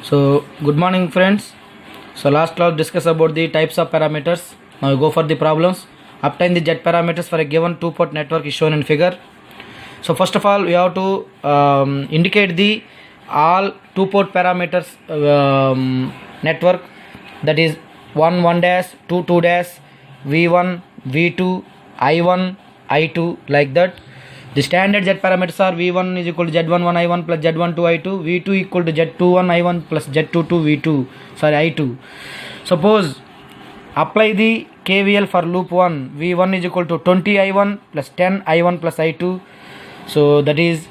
So good morning friends. So last class discuss about the types of parameters. Now we go for the problems. Obtain the Z parameters for a given two-port network is shown in figure. So first of all we have to indicate the all two-port parameters network, that is 1 dash 2 dash V1 V2 I1 I2 like that. The standard Z parameters are V1 is equal to Z11 I1 plus Z12 I2, V2 equal to Z21 I1 plus Z22 V2, I2. Suppose apply the KVL for loop 1, V1 is equal to 20 I1 plus 10 I1 plus I2. So that is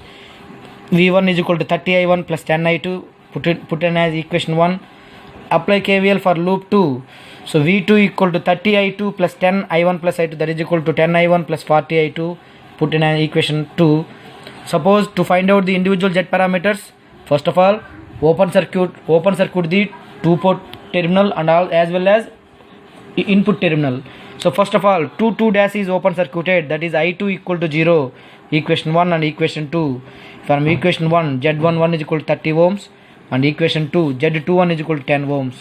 V1 is equal to 30 I1 plus 10 I2, put in as equation 1. Apply KVL for loop 2. So V2 equal to 30 I2 plus 10 I1 plus I2, that is equal to 10 I1 plus 40 I2, put in an equation 2. Suppose to find out the individual Z parameters, first of all open circuit the two port terminal and all as well as input terminal. So first of all 2 dash is open circuited, that is I2 equal to 0, equation 1 and equation 2. From equation 1 Z11 is equal to 30 ohms and equation 2 Z21 is equal to 10 ohms.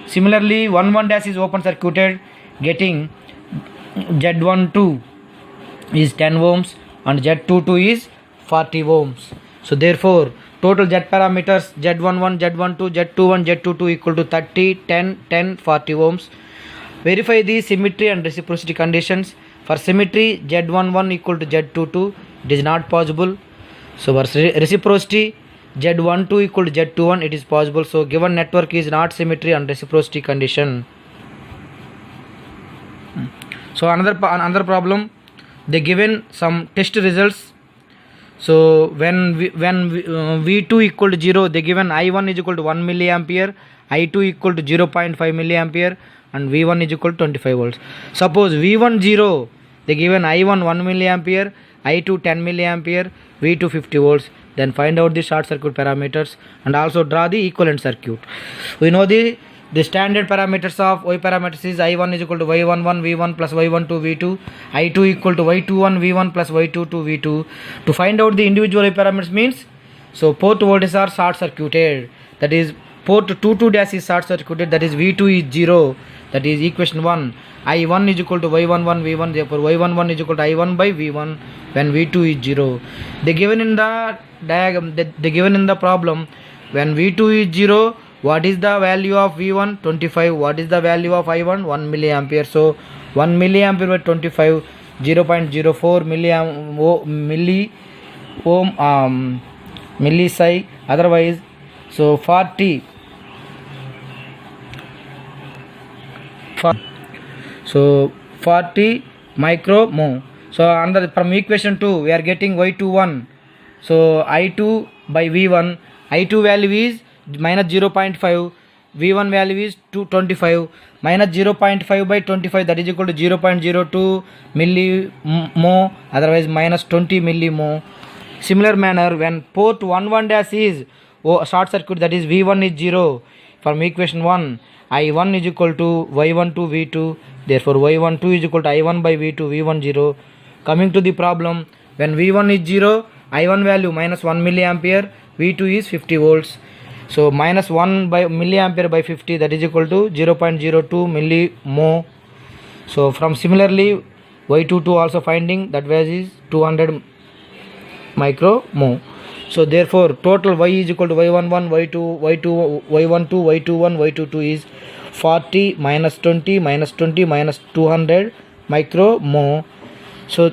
Similarly 1 dash is open circuited, getting Z12 is 10 ohms and Z22 is 40 ohms. So therefore total Z parameters Z11, Z12, Z21, Z22 equal to 30, 10, 10, 40 ohms. Verify the symmetry and reciprocity conditions. For symmetry Z11 equal to Z22, it is not possible. So for reciprocity Z12 equal to Z21, it is possible. So given network is not symmetry and reciprocity condition. So another problem, they given some test results. So when V2 equal to 0, they given I1 is equal to 1 milliampere, I2 equal to 0.5 milliampere and V1 is equal to 25 volts. Suppose V1 0, they given I1 1 milliampere, I2 10 milliampere, V2 50 volts. Then find out the short circuit parameters and also draw the equivalent circuit. We know the standard parameters of Y parameters is I1 is equal to Y11 V1 plus Y12 V2, I2 equal to Y21 V1 plus Y22 V2. To find out the individual Y parameters means, so port voltages are short circuited, that is port 2 dash is short circuited, that is V2 is 0, that is equation 1. I1 is equal to Y11 V1, therefore Y11 is equal to I1 by V1 when V2 is 0. They given in the diagram, they given in the problem, when V2 is 0, what is the value of V1? 25. What is the value of I1? 1 milliampere. So 1 milliampere by 25, 0.04 milli ohm millisci. Otherwise, so 40. So 40 micro mho. So under from equation 2 we are getting Y21. So I2 by V1, I2 value is minus 0.5, V1 value is 225, minus 0.5 by 25, that is equal to 0.02 millimho, otherwise minus 20 millimho. Similar manner, when port 1 dash is short circuit, that is V1 is 0, from equation 1 I1 is equal to Y12 V2, therefore Y12 is equal to I1 by V2, V1 0. Coming to the problem, when V1 is 0, I1 value minus 1 milliampere, V2 is 50 volts. So minus 1 by milliampere by 50, that is equal to 0.02 millimho. So from similarly Y22 also finding, that value is 200 micromho. So therefore total Y is equal to Y11, Y12, Y21, Y22 is 40 minus 20 minus 20 minus 200 micromho. So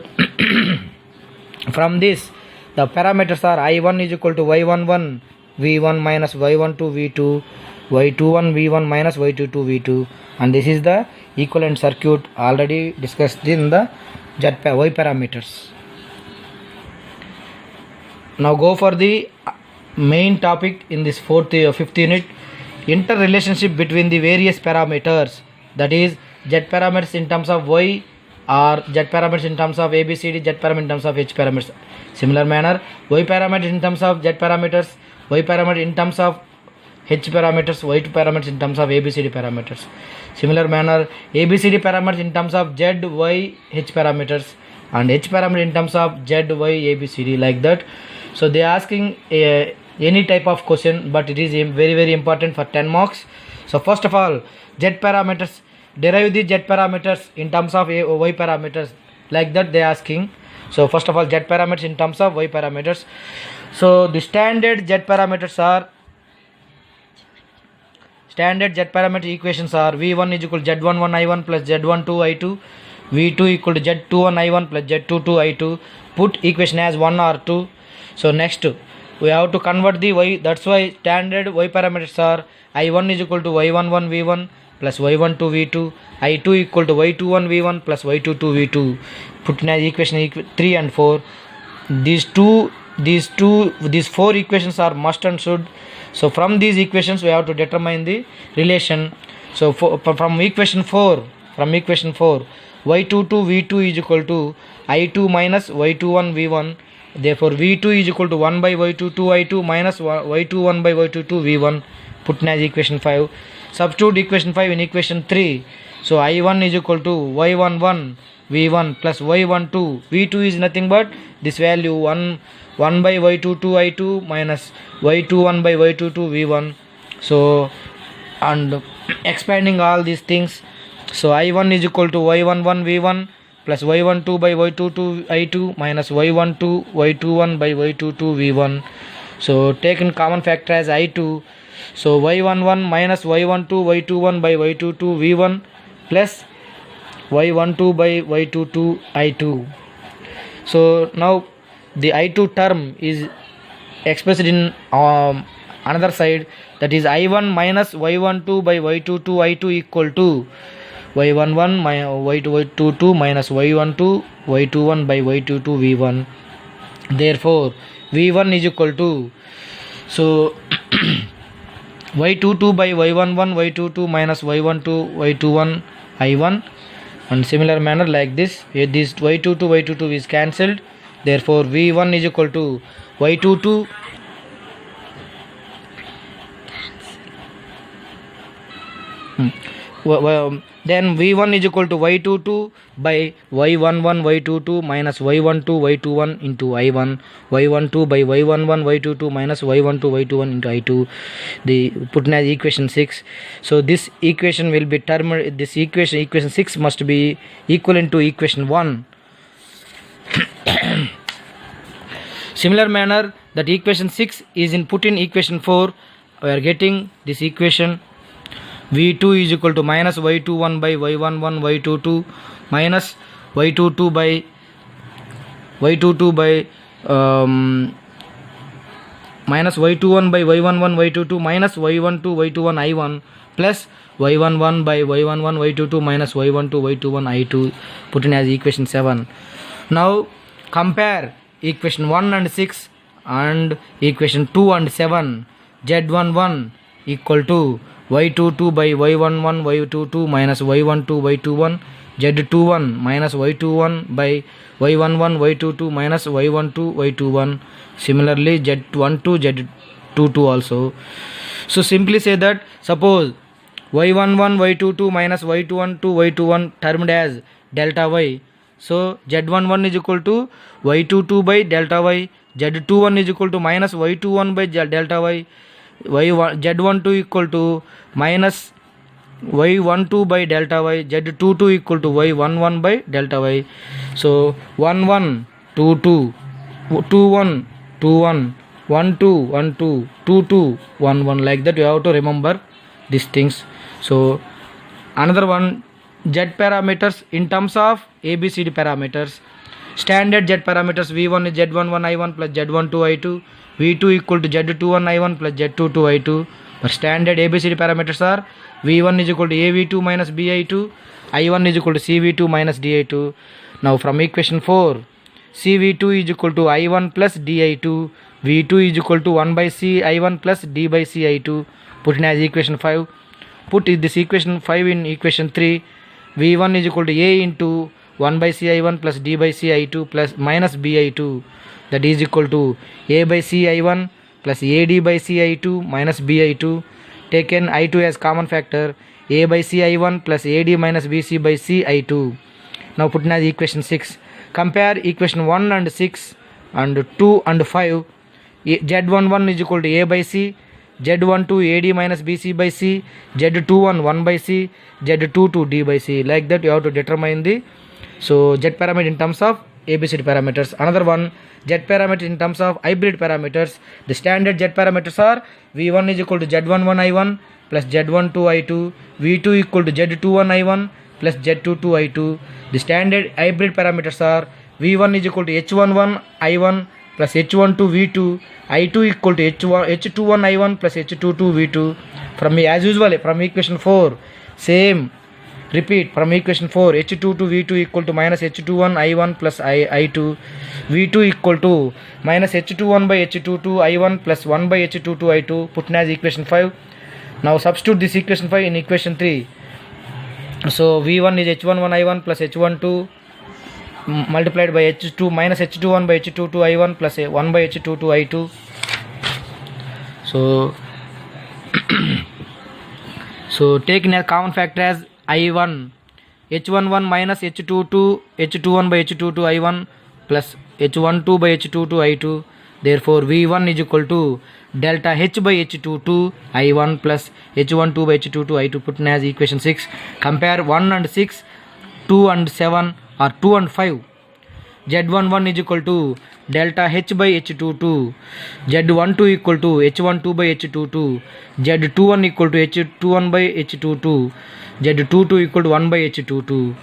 from this the parameters are I1 is equal to Y11 V1 minus Y12 V2, Y21 V1 minus Y22 V2, and this is the equivalent circuit already discussed in the Y parameters. Now go for the main topic in this fifth unit, interrelationship between the various parameters, that is Z parameters in terms of Y or Z parameters in terms of ABCD, Z parameters in terms of H parameters. Similar manner, Y parameters in terms of Z parameters, Y parameter in terms of H parameters, Y2 parameters in terms of ABCD parameters. Similar manner, ABCD parameters in terms of Z, Y, H parameters, and H parameter in terms of Z, Y, ABCD, like that. So they are asking any type of question, but it is very important for 10 marks. So first of all, z parameters, derive the z parameters in terms of y parameters, like that they are asking. So first of all, z parameters in terms of y parameters. So the standard z parameters are, standard z parameter equations are v1 is equal to z11 i1 plus z12 i2, v2 equal to z21 i1 plus z22 i2. Put equation as 1 or 2. So next we have to convert the y, that's why standard y parameters are i1 is equal to y11 v1 plus y12 v2, i2 equal to y21 v1 plus y22 v2. Put in as equation 3 and 4. These four equations are must and should. So from these equations we have to determine the relation. So from equation 4, y22 v2 is equal to i2 minus y21 v1. Therefore v2 is equal to 1 by y22 i2 minus y21 by y22 v1. Put in as equation 5. Substitute equation 5 in equation 3. So i1 is equal to y11 v1 plus y12 v2 is nothing but this value 1 by y22 i2 minus y21 by y22 v1. So and expanding all these things, so i1 is equal to y11 v1 plus y12 by y22 i2 minus y12 y21 by y22 v1. So taken common factor as i2. So y11 minus y12 y21 by y22 v1 plus y12 by y22 i2. So now the i2 term is expressed in another side, that is i1 minus y12 by y22 i2 equal to y11 y22 minus y12 y21 by y22 v1. Therefore v1 is equal to, so y22 by y11 y22 minus y12 y21 i1, and similar manner like this, here this y22 is cancelled. Therefore v1 is equal to y22 then v1 is equal to y22 by y11 y22 minus y12 y21 into i1, y12 by y11 y22 minus y12 y21 into i2. The put in as equation 6. So this equation will be termed, this equation 6 must be equivalent to equation 1. Similar manner, that equation 6 is in put in equation 4. We are getting this equation v2 is equal to minus y21 by y11 y22 minus y22 by minus y21 by y11 y22 minus y12 y21 i1 plus y11 by y11 y22 minus y12 y21 i2. Put in as equation 7. Now compare equation 1 and 6 and equation 2 and 7. z11 equal to y22 by y11 y22 minus y12 y21, z21 minus y21 by y11 y22 minus y12 y21. Similarly z12 z22 also. So simply say that, suppose y11 y22 minus y12 y21 termed as delta y. So z11 is equal to y22 by delta y, z21 is equal to minus y21 by delta y, z12 equal to minus y12 by delta y, z22 equal to y11 by delta y. So 11 22 21 21 12 12 22 11, like that you have to remember these things. So another one, z parameters in terms of ABCD parameters. Standard z parameters, v1 is z11 i1 plus z12 i2, v2 equal to z21 i1 plus z22 i2. But standard ABCD parameters are v1 is equal to av2 minus bi2, i1 is equal to cv2 minus di2. Now from equation 4, cv2 is equal to i1 plus di2, v2 is equal to 1 by c i1 plus d by c i2. Put in as equation 5. Put this equation 5 in equation 3. v1 is equal to a into 1 by c i1 plus d by c i2 plus minus bi2, that is equal to a by c i1 plus ad by c i2 minus bi2. Taken i2 as common factor, a by c i1 plus ad minus bc by c i2. Now put in as equation 6. Compare equation 1 and 6 and 2 and 5. Z11 is equal to A by C, Z12 AD minus BC by C, Z21 1 by C, Z22 D by C. Like that you have to determine the Z parameter in terms of ABCD parameters. Another one, Z parameter in terms of hybrid parameters. The standard Z parameters are V1 is equal to Z11 I1 plus Z12 I2, V2 equal to Z21 I1 plus Z22 I2. The standard hybrid parameters are V1 is equal to H11 I1 plus H12 V2, I2 equal to H21 I1 plus H22 V2. From as usual from equation 4, same repeat from equation 4, H22 V2 equal to minus H21 I1 plus I2, V2 equal to minus H21 by H22 I1 plus 1 by H22 I2, put as equation 5. Now substitute this equation 5 in equation 3. So V1 is H11 I1 plus H12 multiplied by H2 minus H21 by H22 I1 plus 1 by H22 I2. So take in a common factor as I1, H11 minus H21 by H22 I1 plus H12 by H22 I2. Therefore V1 is equal to delta H by H22 I1 plus H12 by H22 I2, put in as equation 6. Compare 1 and 6, 2 and 7 or 2 and 5. Z11 is equal to delta H by H22, Z12 equal to H12 by H22, Z21 equal to H21 by H22, Z22 equal to 1 by H22.